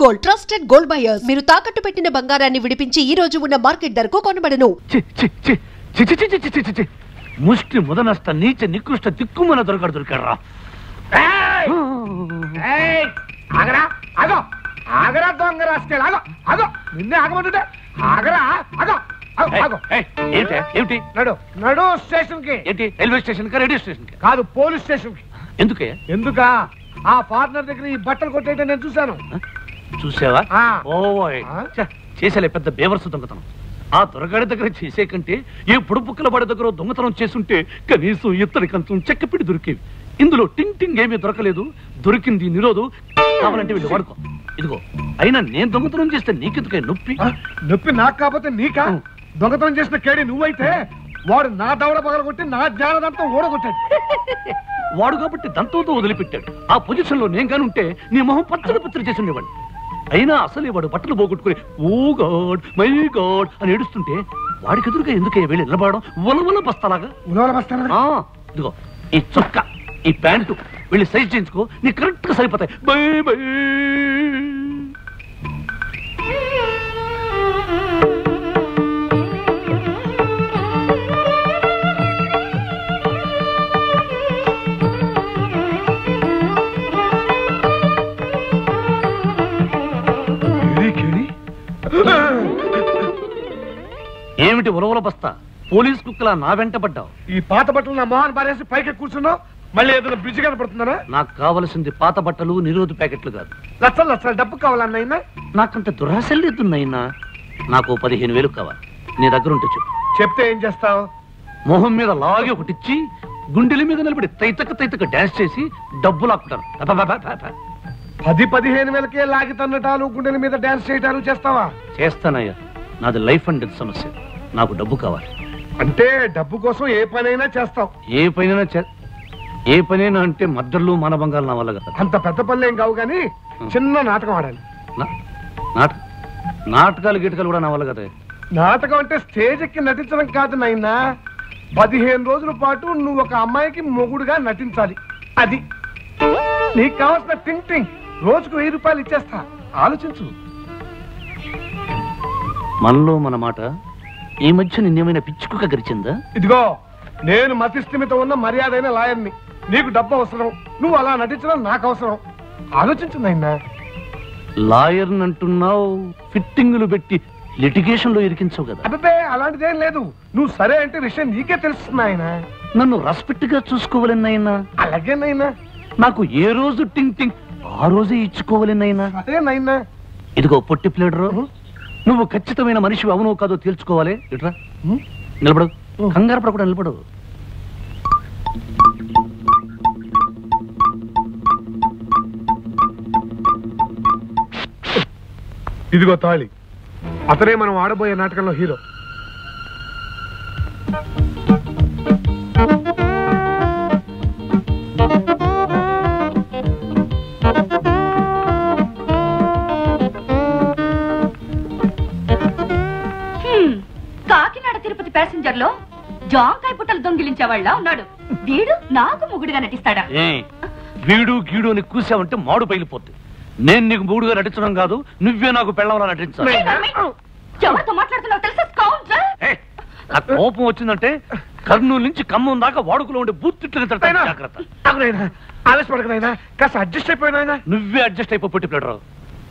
Gold trusted gold buyers. మీరు తాకట్టు పెట్టిన బంగారాన్ని విడిపించి ఈ రోజు ఉన్న మార్కెట్ ధరకు కొనబడను. ముష్టి ముదనష్ట నీచ నికృష్ట దిక్కుమన దొరకరా. ఆగరా దొంగ రాసుకెళ్ళి ఆగో నిన్నే ఆగమంటుంటే ఆగరా ఆగో ఏమిటి నడు స్టేషన్ కి. ఏంటి రైల్వే స్టేషన్ కి రేడియో స్టేషన్ కి కాదు పోలీస్ స్టేషన్ కి. ఎందుకా ఆ ఫారినర్ దగ్గర ఈ బట్టలు కొట్టేయటం నేను చూశాను. చూసావా? చేసేలే పెద్ద బేవర్సు దొంగతనం. ఆ దొరగాడి దగ్గర చేసే కంటే ఏ పుడుపుక్కల వాడి దగ్గర దొంగతనం చేసుంటే కనీసం ఇత్తడి కంచం చెక్కపిడి దొరికేవి. ఇందులో టింగ్ టింగ్ ఏమీ దొరకలేదు. దొరికింది నిరోధు. కావాలంటే వీళ్ళు వాడుకో. ఇదిగో అయినా నేను దొంగతనం చేస్తే నీకెందుకే నొప్పి? నొప్పి నాకు కాకపోతే నీకా? దొంగతనం చేసిన కేడి నువ్వైతే వాడు నా దవడ పగలగొట్టి నా జ్ఞానదంతం ఓడగొట్టాడు. వాడు కాబట్టి దంతంతో వదిలిపెట్టాడు. ఆ పొజిషన్ లో నేను కాని ఉంటే నీ మొహం పచ్చడి చేసి ఉండేవాడిని. అయినా అసలే వాడు బట్టలు పోగొట్టుకుని ఓ గాడ్ మై గాడ్ అని ఏడుస్తుంటే వాడికి ఎదురుగా ఎందుకే వెళ్ళి నిలబడడం? ఉలవల బస్తాలాగా. ఇదిగో ఈ చొక్కా ఈ ప్యాంటు వెళ్ళి సైజ్ చేయించుకో. నీకు కరెక్ట్ గా సరిపోతాయి. By by. ఏమిటి ఉలవల బస్తా? పోలీస్ కుక్కలా నా వెంట పడ్డావు. ఈ పాత బట్టలు నా మొహాన్ని పారేసి పైకి కూర్చున్నావు. మళ్ళీ ఏదైనా బ్రిడ్జ్ కనపడుతుందా? నాకు కావలసింది పాత బట్టలు నిరోధ ప్యాకెట్లు కాదు. లక్షలు లక్షలు డబ్బు కావాలన్నైనా. నాకంత దురాశలు లేదున్నైనా. నాకు 15,000 కావాలి. నీ దగ్గర ఉంటే చెప్పు. చెప్తే ఏం చేస్తావు? మొహం మీద లాగి ఒకటిచ్చి గుండెల మీద నిలబడి తైతక డాన్స్ చేసి డబ్బు లాక్కుంటారు. 10-15 లాగి తన్నటాలు గుండెల మీద డాన్స్ చేయటాలు చేస్తావా? చేస్తానయ్యా. నాది లైఫ్ అండ్ డెత్ సమస్య. నాకు డబ్బు కావాలి. అంటే డబ్బు కోసం ఏ పనైనా చేస్తావు? ఏ పనైనా అంటే మద్దర్లు మానభంగాలు నా వల్ల కదా. అంత పెద్ద పనులు ఏం కావు కానీ చిన్న నాటకం ఆడాలి. నాటకాలు గిటకాలు కూడా నా వల్ల కదా. నాటకం అంటే స్టేజ్ ఎక్కి నటించడం కాదు నాయనా. 15 రోజుల పాటు నువ్వు ఒక అమ్మాయికి మొగుడుగా నటించాలి. అది నీకు కావాల్సిన థింకింగ్. రోజుకు 1000 రూపాయలు ఇచ్చేస్తా. ఆలోచించు. మనలో మన మాట ఈ మధ్య నిన్నేమైనా పిచ్చుకుక గరిచిందా? ఇదిగో నేను మతిస్థిమిత ఉన్న మర్యాదైన లాయర్ని. నీకు డబ్బు అవసరం. నువ్వు అలా నటించడం నాకు అవసరం. ఆలోచించు నాయనా. లాయర్ అంటున్నావు, ఫిట్టింగులు పెట్టి లిటిగేషన్ లో ఇరికించవు కదా. అబ్బే అలాంటిదేం లేదు. నువ్వు సరే అంటే విషయం నీకే తెలుస్తుంది ఆయన. నన్ను రెస్పెక్ట్ గా చూసుకోవాలన్నైనా. అలాగే నైనా. నాకు ఏ రోజు టింగ్ టింగ్ ఆ రోజే ఇచ్చుకోవాలన్నైనా. అదే నైనా. ఇదిగో పొట్టి ప్లేడరు, నువ్వు ఖచ్చితమైన మనిషి అవునో కాదో తేల్చుకోవాలి. ఇట్రా నిలబడు. కంగారు పడకుండా నిలబడు. ఇదిగో తాళి. అతనే మనం ఆడబోయే నాటకంలో హీరో. కాకినాడ తిరుపతి ప్యాసింజర్ లో జాంకాయ పుట్టలు దొంగిలించేవాళ్ళ ఉన్నాడు. వీడు నాకు మొగుడుగా నటిస్తాడా? వీడు గీడు అని కూసావంటే మాడు పగిలిపోద్ది. నేను నీకు మూడుగా నటించడం కాదు, నువ్వే నాకు పెళ్ళవలా నటించాలి. ఎవరితో మాట్లాడుతున్నావు తెలుసా? ఆ కోపం వచ్చిందంటే కర్నూలు నుంచి ఖమ్మం దాకా వాడుకలో ఉండే బూత్తిట్లు జాగ్రత్త. ఆవేశపడకనైనా కాస్త అడ్జస్ట్ అయిపోయినా. నువ్వే అడ్జస్ట్ అయిపో. పొట్టి ప్లేడరు,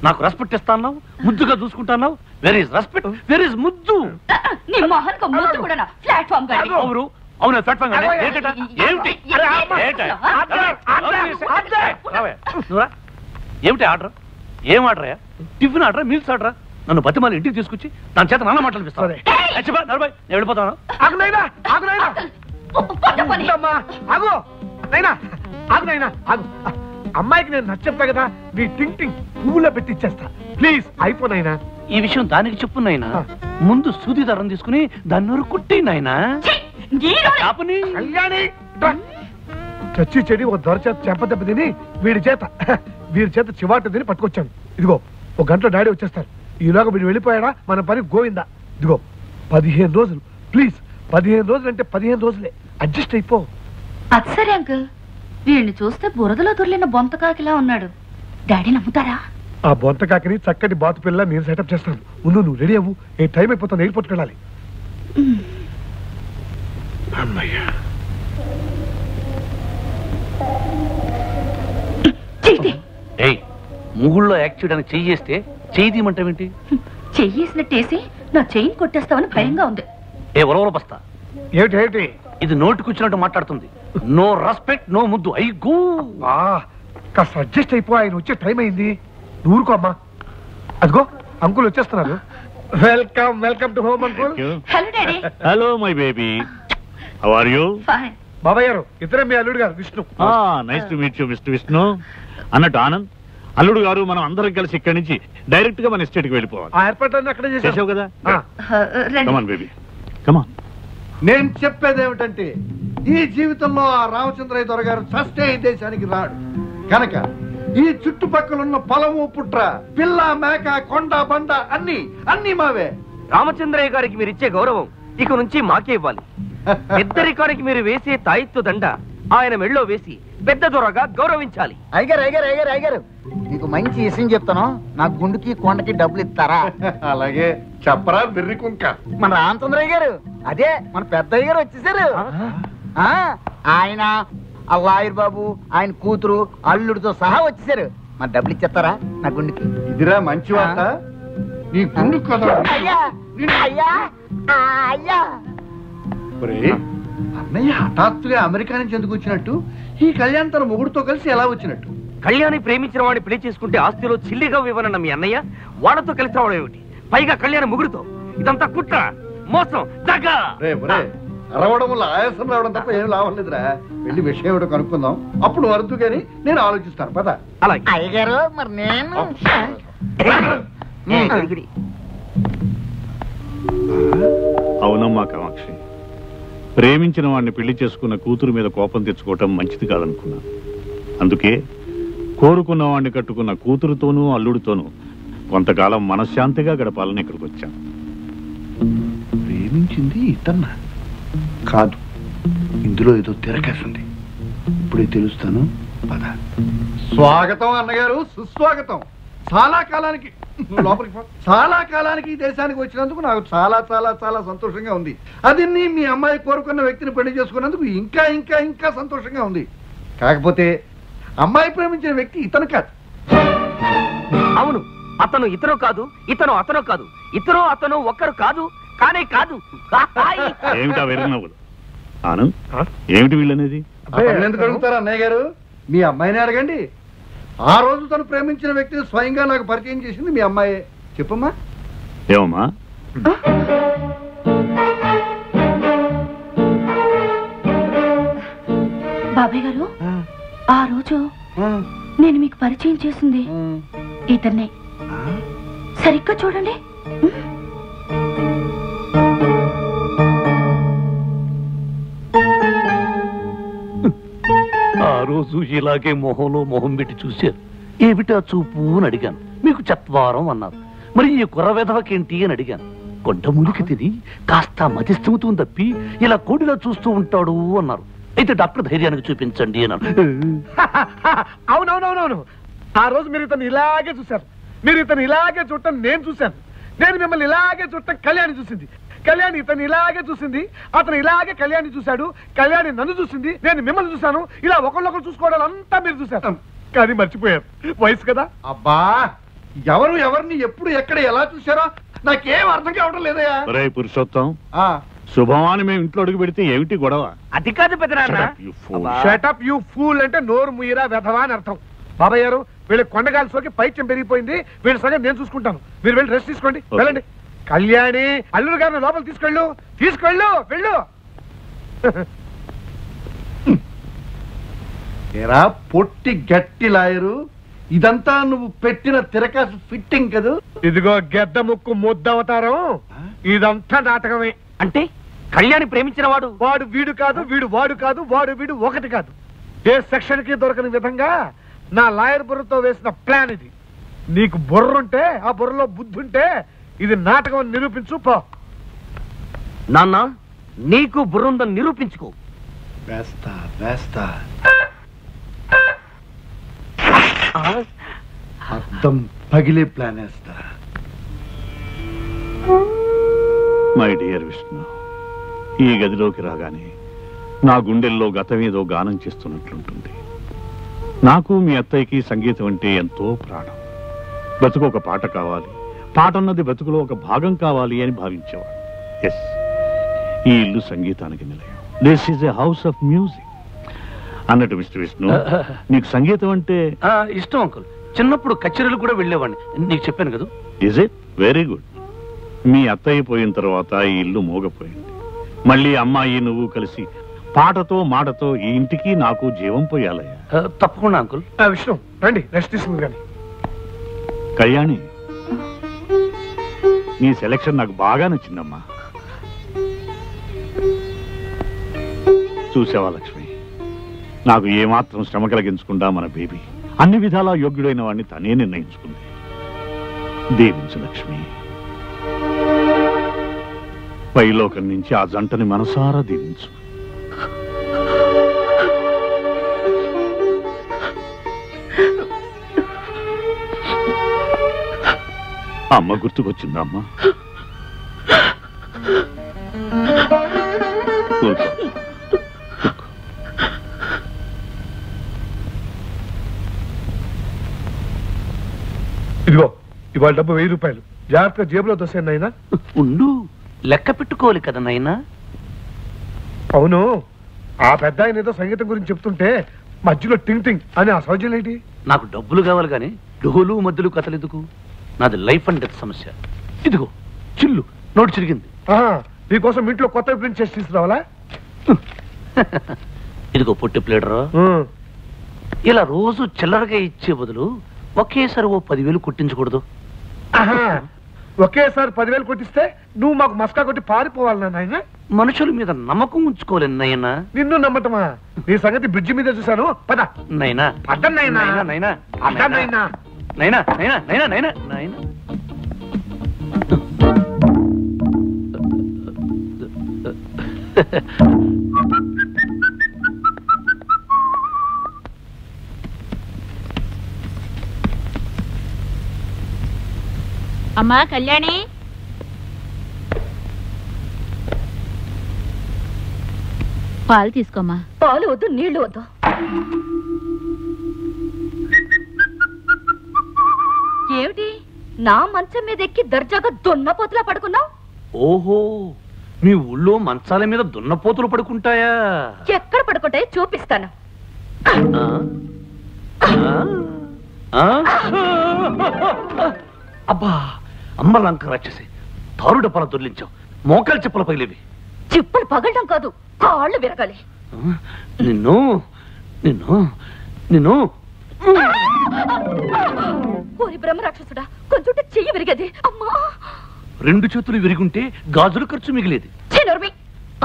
నాకు రెస్పెక్ట్ ఇస్తాన్నావు, ముద్దుగా చూసుకుంటాన్నావు. Where is respect, where is ముద్దు? అవునా ప్లాట్ఫామ్ ఏమిటి ఆర్డర్? ఏం order? Tiffin order, meals order? నన్ను బతిమాలి ఇంటికి తీసుకొచ్చి దాని చేత నాన్న మాట్లాడిపిస్తాను. నేను వెళ్ళిపోతాను. అమ్మాయికి నేను నచ్చప్పా కదా. నీ టింగ్ పువ్వులో పెట్టి ఇచ్చేస్తా. ప్లీజ్ అయిపోయినా. ఈ విషయం దానికి చెప్పు నాయనా. ముందు సూది దారం తీసుకుని దాన్ని నోరు కుట్టి నాయనా. చచ్చి చెడి ఒక దొర చేత చెంపదెబ్బ తిని వీడి చేత చివాట తిని పట్టుకొచ్చాను. ఇదిగో 1 గంటలో డాడీ వచ్చేస్తారు. ఈలోగా వీడు వెళ్ళిపోయాడా మన పని గోవిందా. ఇదిగో 15 రోజులు ప్లీజ్. 15 రోజులు అంటే 15 రోజులే. అడ్జస్ట్ అయిపో. అది సరే అంకుల్. వీడిని చూస్తే బురదలో దొర్లిన బొంతకాకిలా ఉన్నాడు. డాడీ నమ్ముతారా? ఆ బొంత కాకిని చక్కటి బాతు పిల్ల నేను సెటప్ చేస్తాను. ముందు నువ్వు రెడీ అవ్వు. ఏ టైం అయిపోతుంది, ఎయిర్పోర్ట్కి వెళ్ళాలి. అమ్మయ్యా. ముగుళ్ళో యాక్ట్ చేయడానికి చెయ్యేస్తే చెయ్యి తీయమంటావేంటి? చెయ్యేసినట్టేసి నా చెయ్యి కొట్టేస్తావని భయంగా ఉంది. ఏ ఒలవల బస్తా ఏమిటి? ఇది నోటికొచ్చినట్టు మాట్లాడుతుంది. నో రెస్పెక్ట్, నో ముద్దు. అయ్యో కాస్త అడ్జస్ట్ అయిపో, ఆయన వచ్చే టైం అయింది. ఊరుకో అమ్మా. అదిగో అంకుల్ వచ్చేస్తున్నారు. Welcome welcome to home uncle. Hello daddy. Hello my baby, how are you? Fine. బాబాయ్ గారు ఇద్దరే మీ అల్లుడు గారు Vishnu. Nice to meet you mister Vishnu. అన్నట్టు ఆనంద్, అల్లుడు గారు మనం అందరం కలిసి ఇక్కడి నుంచి డైరెక్ట్ గా మన ఎస్టేట్ కి వెళ్ళిపోవాలి. ఆ ఏర్పాట్లన్నీ అక్కడే చేసావు కదా? రండి. కమాన్ బేబీ, కమాన్. నేను చెప్పేది ఏమిటంటే, ఈ జీవితంలో ఆ రామచంద్రయ్య దొరగారు చస్తే ఈ దేశానికి రాడు కనుక ఈ చుట్టుపక్కల ఉన్న పొలము పుట్ర పిల్ల మేక కొండ బండ అన్ని అన్ని మావే. రామచంద్రయ్య గారికి మీరు ఇచ్చే గౌరవం ఇక నుంచి మాకే ఇవ్వాలి. పెద్దరికానికి మీరు వేసే తాయిత్తు దండ ఆయన మెళ్ళో వేసి పెద్ద దొరగా గౌరవించాలి. అయ్యారు మీకు మంచి విషయం చెప్తాను. నా గుండుకి కొండకి డబ్బులు ఇస్తారా? అలాగే చెప్పరా బిర్రి కుంక. మన రామచంద్రయ్య గారు, అదే మన పెద్దయ్య గారు వచ్చేసారు. ఆయన ఆ లాయర్ బాబు, ఆయన కూతురు, అల్లుడితో సహా వచ్చేసారు. మన డబ్బులు ఇచ్చేస్తారా నా గుండుకి? ఇదిరా మంచి వార్త. నీ గుండు కదా అన్నయ్య హఠాత్తుగా అమెరికా నుంచి ఎందుకు వచ్చినట్టు? ఈ కళ్యాణ్ తన మొగుడుతో కలిసి ఎలా వచ్చినట్టు? కళ్యాణి ప్రేమించిన వాడిని పెళ్లి చేసుకుంటే ఆస్తిలో చిల్లిగా ఇవ్వనన్న మీ అన్నయ్య వాళ్లతో కలిసి రావడం ఏమిటి? పైగా కళ్యాణ ముగుడుతో. ఇదంతా కుట్ర, మోసం, దగ్గ. అరవడం వల్ల ఆయాసం రావడం తప్ప ఏం లాభం లేదురా. వెళ్ళి విషయం ఏమిటో కనుక్కుందాం, అప్పుడు వరదు గాని నేను ఆలోచిస్తాను. పద. అలాగే అయ్యగారు, మరి నేను అవునమ్మా కామాక్షి, ప్రేమించిన వాడిని పెళ్లి చేసుకున్న కూతురు మీద కోపం తెచ్చుకోవటం మంచిది కాదనుకున్నా. అందుకే కోరుకున్న వాడిని కట్టుకున్న కూతురుతోనూ అల్లుడితోనూ కొంతకాలం మనశ్శాంతిగా గడపాలని ఇక్కడికి వచ్చాను. ప్రేమించింది ఇతన్న కాదు, ఇందులో ఏదో తిరగేసింది. ఇప్పుడే తెలుస్తాను. పద. స్వాగతం అన్నగారు, సుస్వాగతం. చాలా కాలానికి లోపలికి చాలా కాలానికి ఈ దేశానికి వచ్చినందుకు నాకు చాలా చాలా చాలా సంతోషంగా ఉంది. అది మీ అమ్మాయి కోరుకున్న వ్యక్తిని పెళ్లి చేసుకున్నందుకు ఇంకా ఇంకా ఇంకా సంతోషంగా ఉంది. కాకపోతే అమ్మాయి ప్రేమించిన వ్యక్తి ఇతను కాదు. అవును, అతను ఇతను కాదు, ఇతను అతను కాదు, ఇతను అతను ఒక్కరు కాదు, కానే కాదు. ఏమిటా వెర్రినవ్వులు? ఆనంద్, ఏమిటి వీళ్ళనేది? ఎందుకు అడుగుతారా అన్నయ్య గారు? మీ అమ్మాయిని అడగండి. ఆ రోజు తను ప్రేమించిన వ్యక్తిని స్వయంగా నాకు పరిచయం చేసింది మీ అమ్మాయే. చెప్పమ్మా. ఏమమ్మా? బాబాయ్ గారు, ఆ రోజు నేను మీకు పరిచయం చేసింది ఇతన్నే. సరిగ్గా చూడండి. ఆ రోజు ఇలాగే మొహంలో మొహం పెట్టి చూశారు. ఏమిటా చూపు అని అడిగాను. మీకు చత్వారం అన్నారు. మరి ఈ కుర్ర వెధవకేంటి అని అడిగాను. కొండమూలికి తిని కాస్త మతిస్థిమతం తప్పి ఇలా కోడిలా చూస్తూ ఉంటాడు అన్నారు. అయితే డాక్టర్ ధైర్యానికి చూపించండి అన్నారు. అవునవునవునవును, ఆ రోజు మీరు ఇతను ఇలాగే చూశారు. మీరు ఇతను ఇలాగే చూడటం నేను చూశాను. నేను మిమ్మల్ని ఇలాగే చూడటం కళ్యాణి చూసింది. కళ్యాణి ఇతను ఇలాగే చూసింది. అతను ఇలాగే కళ్యాణి చూశాడు. కళ్యాణి నన్ను చూసింది, నేను మిమ్మల్ని చూశాను. ఇలా ఒకళ్ళొకరు చూసుకోవడం అంతా మీరు చూశారు. కానీ మర్చిపోయారు, వయసు కదా. అబ్బా, ఎవరు ఎవరిని ఎప్పుడు ఎక్కడ ఎలా చూశారో నాకేం అర్థం కావడం లేదయా. ఒరే పురుషోత్తం, శుభమాని మేము ఇంట్లో అడుగు పెడితే ఏమిటి గొడవ? అది కాదు పెద్దనాన్న. షటప్ యూ ఫూల్ అంటే నోరు ముయ్యరా వెధవా అని అర్థం. బాబాయ్ గారు, వీళ్ళ కొండగాలి సోకి పైత్యం పెరిగిపోయింది. వీళ్ళ సంగతి నేను చూసుకుంటాను. మీరు వెళ్ళి రెస్ట్ తీసుకోండి. వెళ్ళండి. కళ్యాణి, అల్లుడు గారిని లోపల తీసుకెళ్ళు. వెళ్ళు. ఏరా పొట్టి గట్టి లాయరు, ఇదంతా నువ్వు పెట్టిన తిరకాసు ఫిట్టింగ్ కదూ? ఇదిగో గెద్ద ముక్కు ముద్దవతారం, ఇదంతా నాటకమే. అంటే కళ్యాణి ప్రేమించిన వాడు వీడు కాదు, వీడు వాడు కాదు, వాడు వీడు ఒకటి కాదు. ఏ సెక్షన్ కి దొరకని విధంగా నా లాయర్ బుర్రతో వేసిన ప్లాన్ ఇది. నీకు బుర్రుంటే, ఆ బుర్రలో బుద్ధి ఉంటే ఇది నాటకం నిరూపించు పో. నాన్న, నీకు బుర్రుందని నిరూపించుకో. అర్థం పగిలే ప్లాన్ వేస్తా. మై డియర్ విష్ణు, ఈ గదిలోకి రాగానే నా గుండెల్లో గతమేదో గానం చేస్తున్నట్లుంటుంది. నాకు మీ అత్తయ్యకి సంగీతం అంటే ఎంతో ప్రాణం. బతుకు ఒక పాట కావాలి, పాట అన్నది బతుకులో ఒక భాగం కావాలి అని భావించేవాడు. ఎస్, ఈ ఇల్లు సంగీతానికి నిలయం. This is a house of music అన్నట్టు. మిస్టర్ విష్ణు, నీకు సంగీతం అంటే ఇష్టం అంకుల్. చిన్నప్పుడు కచేరీలు కూడా వెళ్ళేవాడిని, నీకు చెప్పాను కదా. Is it? Very good. మీ అత్తయ్య పోయిన తర్వాత ఈ ఇల్లు మోగపోయింది. మళ్ళీ అమ్మాయి నువ్వు కలిసి పాటతో మాటతో ఈ ఇంటికి నాకు జీవం పోయాలయ్యా. తప్పకుండా అంకుల్. విష్ణు రండి, రెస్ట్ తీసుకుంది కానీ. కళ్యాణి, నీ సెలక్షన్ నాకు బాగా నచ్చిందమ్మా. చూసావా లక్ష్మి, నాకు ఏమాత్రం శ్రమ కలిగించకుండా మన బేబీ అన్ని విధాలా యోగ్యుడైన వాడిని తనే నిర్ణయించుకుంది. దీవించు లక్ష్మి. పైలోకం నుంచి ఆ జంటని మనసారా దీవించు. అమ్మ గుర్తుకొచ్చిందా అమ్మా? ఇదిగో ఇవాళ డబ్బు 1000 రూపాయలు. జాగ్రత్తగా జేబులో దోసేయండి నాయనా. ఉండు, లెక్క పెట్టుకోవాలి కదా నాయనా. అవును, ఆ పెద్ద ఆయన ఏదో సంగీతం గురించి చెప్తుంటే మధ్యలో టింగ్ టింగ్ అని ఆ సౌజన్యం ఏంటి? నాకు డబ్బులు కావాలి కానీ డోలు మధ్యలు కథలెందుకు? నాది లైఫ్ అండ్ డెత్ సమస్య. ఇదిగో చిల్లు, నోటు చిరిగింది. నీకోసం ఇంట్లో కొత్త ప్రింట్ చేసి తీసుకురావాలా? ఇదిగో పొట్టి ప్లేడరా, ఇలా రోజు చిల్లరగా ఇచ్చే బదులు ఒకేసారి ఓ 10,000 కొట్టించకూడదు? ఒకేసారి 10,000 కొట్టిస్తే నువ్వు మాకు మస్కా కొట్టి పారిపోవాలి నాయన. మనుషుల మీద నమ్మకం ఉంచుకోలేను నైనా. నిన్ను నమ్మటమా? నీ సంగతి బ్రిడ్జి మీద చూశాను. పద నైనా, పద నైనా, నైనా, పద నైనా, నైనా, నైనా, నైనా, నైనా, నైనా. అమ్మా కళ్యాణి, పాలు తీసుకోమ్మా. పాలు వద్దు, నీళ్లు వద్దు. ఏమిటి నా మంచం మీద ఎక్కి దర్జాగా దున్నపోతులా పడుకున్నావు? ఓహో, మీ ఊళ్ళో మంచాల మీద దున్నపోతులు పడుకుంటాయా? ఎక్కడ పడుకుంటాయో చూపిస్తాను. అబ్బా, అమ్మ లంక రాక్షసి, తారు డప్పాల దొర్లించావు. మోకాలు చెప్పుల పగిలేవి. చిప్పులు పగలడం కాదు, కాళ్ళు విరగాలి. నిన్ను నిన్ను నిన్ను ఓరి బ్రహ్మ రాక్షసుడా, కొంచెం చెయ్యి విరిగేది. అమ్మా, 2 చేతులు విరిగుంటే గాజులు ఖర్చు మిగిలేది.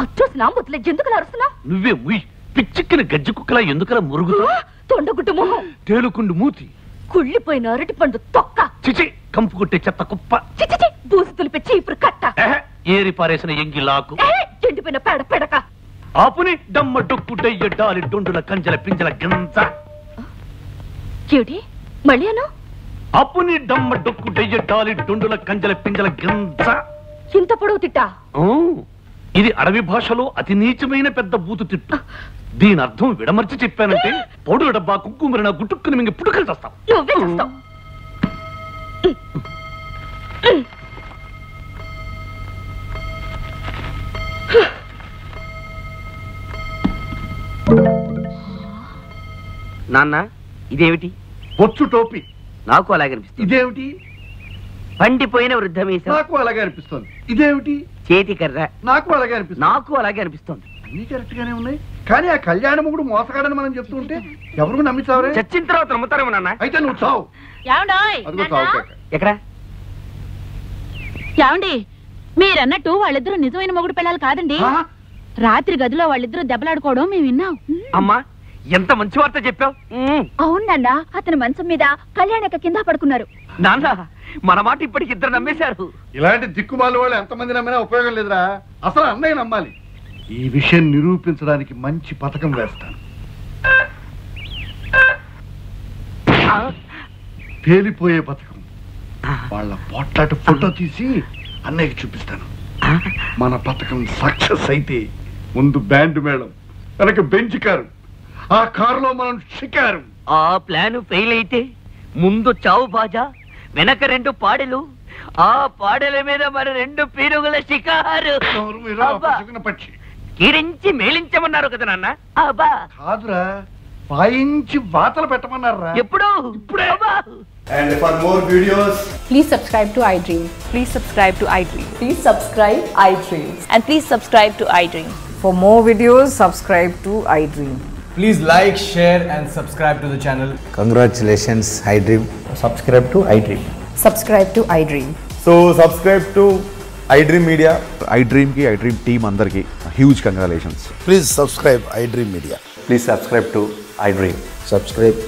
అచ్చోసి నా ముద్దులే ఎందుకు అరుస్తున్నా? నువ్వే ముయ్, పిచ్చిక్కిన గజ్జి కుక్కలా ఎందుకలా మురుగుతా? తొండగుడ్డు మొహం, తేలుకుండు మూతి, కుళ్ళిపోయిన అరటి పండు తొక్క, చిచి కంపు కొట్టే చెత్త కుప్ప, చిచి బూసి తులిపే చీపురు కట్ట, ఏరి పారేసిన ఎంగిలాకు, ఎండిపోయిన పేడ పెడక, ఆపుని డమ్మ డొక్కు డయ్య డాలి డొండుల కంజల పింజల గింజ. ఏమిటి మళ్ళీ అను? అప్పుని డమ్మ డొక్కు డయ్య డాలి డొండుల కంజల పింజల గింజ. ఇంత పొడవు తిట్టా? ఇది అడవి భాషలో అతి నీచమైన పెద్ద బూతు తిట్టు. దీని అర్థం విడమర్చి చెప్పానంటే పొడు డబ్బా కుక్కుమరిన గుట్టుక్కుని మింగి పుట్టుకలు చేస్తాం. నువ్వే చేస్తావు. నాన్న, ఇదేమిటి? బొచ్చు టోపీ. నాకు అలాగే అనిపిస్తుంది. ఇదేమిటి? పండిపోయిన వృద్ధమీసం. నాకు అలాగే అనిపిస్తుంది. ఇదేమిటి? చేతి కర్ర. నాకు అలాగే అనిపిస్తుంది. నాకు అలాగే అనిపిస్తుంది. అన్ని కరెక్ట్ గానే ఉన్నాయి, కానీ ఆ కళ్యాణ మొగుడు మోసగాడని మనం చెప్తుంటే ఎవరు నమ్మిస్తావరే? చచ్చిన తర్వాత నమ్ముతారేమో నాన్న. అయితే నువ్వు చావు. అదిగో చావు కాక. ఎక్కడ? ఏమండి, మీరన్నట్టు వాళ్ళిద్దరూ నిజమైన మొగుడు పిల్లలు కాదండి. రాత్రి గదిలో వాళ్ళిద్దరూ దెబ్బలాడుకోవడం మేము విన్నాం. అమ్మా, ఎంత మంచి వార్త చెప్పావు. అవునన్నా, అతని మంచం మీద కళ్యాణక కింద పడుకున్నారు. నాన్న, మన మాట ఇప్పటికి 2 నమ్మేశారు. ఇలాంటి దిక్కుమాల వాళ్ళు ఎంతమంది నమ్మినా ఉపయోగం లేదురా. అసలు అన్నయ్య నమ్మాలి. ఈ విషయం నిరూపించడానికి మంచి పథకం వేస్తాను. పేలిపోయే పథకం. వాళ్ళ పొట్లాట ఫోటో తీసి అన్నయ్యకి చూపిస్తాను. మన పథకం సక్సెస్ అయితే ముందు బ్యాండ్ మేళం, వెనక బెంచ్ కారు, ఆ కారులో మనం షికారు. ఆ ప్లాన్ ఫెయిల్ అయితే ముందు చావు బాజా, వెనక 2 పాడెలు, ఆ పాడెల మీద మరి 2 పీరుగుల షికారు. ఎవరు మీరు? ఆ పసుగున పక్షి కీరించి మేలించమన్నారు కదా నాన్న. అబ్బా కాదురా, వాయించి వాతలు పెట్టమన్నారా? ఎప్పుడు? ఇప్పుడే. And for more videos, Please subscribe to iDream. Please subscribe to iDream. Please subscribe iDream. And please subscribe to iDream. For more videos, subscribe to iDream. Please like, share and subscribe to the channel. Congratulations, iDream. Subscribe to iDream. Subscribe to iDream. So subscribe to iDream Media. iDream ki iDream team andarki huge congratulations. Please subscribe iDream Media. Please subscribe to iDream. Subscribe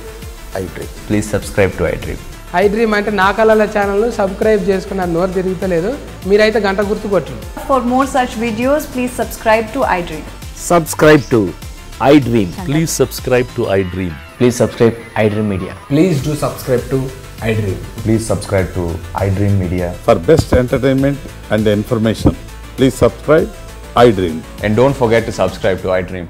iDream. Please subscribe to iDream. iDream అంటే నా కళల channel subscribe చేసుకున్న నోరు తిరుగుతలేదు, మీరైతే గంట గుర్తు కొట్టండి. For more such videos, please subscribe to iDream. Subscribe to iDream. Please subscribe to iDream. Please subscribe iDream Media. Please do subscribe to iDream. Please subscribe to iDream Media. For best entertainment and information, please subscribe iDream. And don't forget to subscribe to iDream.